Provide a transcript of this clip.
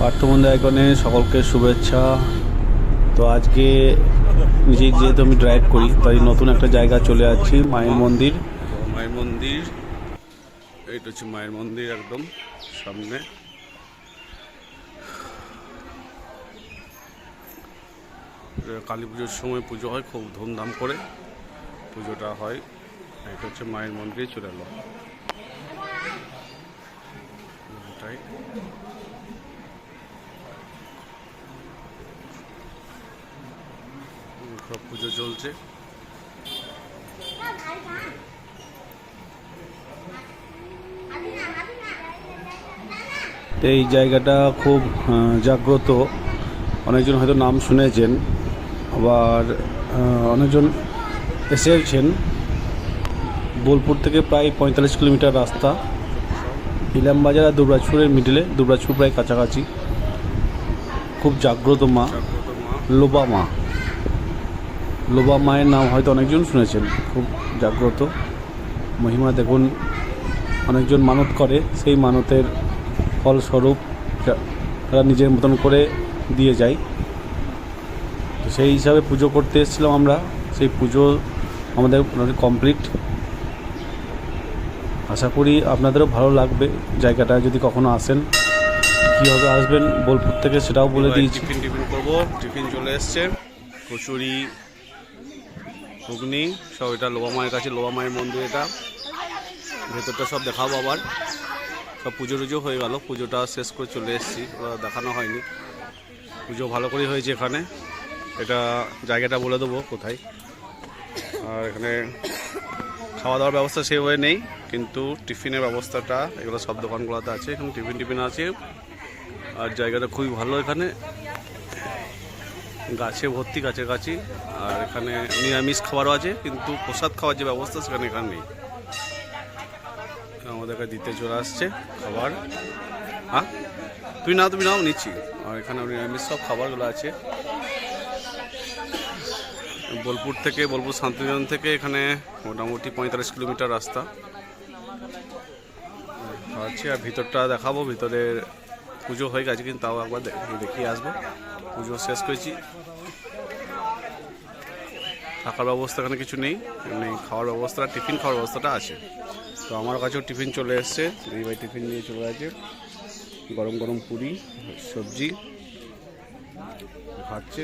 পার্থবন্ধু আইকনে সকলকে শুভেচ্ছা। তো আজকে নিজেই যেহেতু আমি ড্রাইভ করি, তাই নতুন একটা জায়গা চলে যাচ্ছি, মায়ের মন্দির। মায়ের মন্দির, এইটা হচ্ছে মায়ের মন্দির, একদম সামনে। কালী পুজোর সময় পুজো হয়, খুব ধুমধাম করে পুজোটা হয়। এটা হচ্ছে মায়ের মন্দিরে চলে এলো। এটাই সব পুজো চলছে। এই জায়গাটা খুব জাগ্রত, অনেকজন হয়তো নাম শুনেছেন, আবার অনেকজন এসেছেন। বোলপুর থেকে প্রায় 45 কিলোমিটার রাস্তা, ইলামবাজার আর দুবরাজপুরের মিডিলে, দুবরাজপুর প্রায় কাছাকাছি। খুব জাগ্রত মা, লোবা মা। লোবা মায়ের নাম হয়তো অনেকজন শুনেছেন, খুব জাগ্রত মহিমা। দেখুন, অনেকজন মানত করে, সেই মানতের ফলস্বরূপ তারা নিজের মতন করে দিয়ে যায়। তো সেই হিসাবে পুজো করতে এসেছিলাম আমরা। সেই পুজো আমাদের কমপ্লিট। আশা করি আপনাদেরও ভালো লাগবে জায়গাটা। যদি কখনো আসেন, কীভাবে আসবেন বোলপুর থেকে সেটাও বলে দিয়েছি। টিফিন করবো, টিফিন চলে এসছে, কচুরি, ঘুগনি সব। এটা লোবা মায়ের কাছে, লোবা মায়ের মন্দির। এটা ভেতরটা সব দেখাবো। আবার সব পুজো টুজো হয়ে গেল, পুজোটা শেষ করে চলে এসেছি, ওরা দেখানো হয়নি। পুজো ভালো করে হয়েছে এখানে। এটা জায়গাটা বলে দেবো কোথায়। আর এখানে খাওয়া দাওয়ার ব্যবস্থা সেভাবে নেই, কিন্তু টিফিনের ব্যবস্থাটা এগুলো সব দোকানগুলোতে আছে। এখানে টিফিন আছে। আর জায়গাটা খুবই ভালো, এখানে গাছে ভর্তি, কাছাকাছি। আর এখানে নিরামিষ খাবারও আছে, কিন্তু প্রসাদ খাওয়ার যে ব্যবস্থা সেখানে এখানে নেই। আমাদেরকে দিতে চলে আসছে খাবার। হ্যাঁ, তুমি নাও, নিচ্ছি। আর এখানে নিরামিষ সব খাবারগুলো আছে। বোলপুর শান্তিনিকেতন থেকে এখানে মোটামুটি 45 কিলোমিটার রাস্তা আছে। আর ভিতরটা দেখাবো। ভিতরের পুজো হয়ে গেছে, কিন্তু তাও একবার দেখিয়ে আসবো। পুজো শেষ করেছি। থাকার ব্যবস্থা এখানে কিছু নেই, এমনি খাওয়ার ব্যবস্থা, টিফিন খাওয়ার ব্যবস্থাটা আছে। তো আমার কাছেও টিফিন চলে এসছে, দিদি ভাই টিফিন নিয়ে চলে গেছে। গরম গরম পুরি, সবজি খাচ্ছে।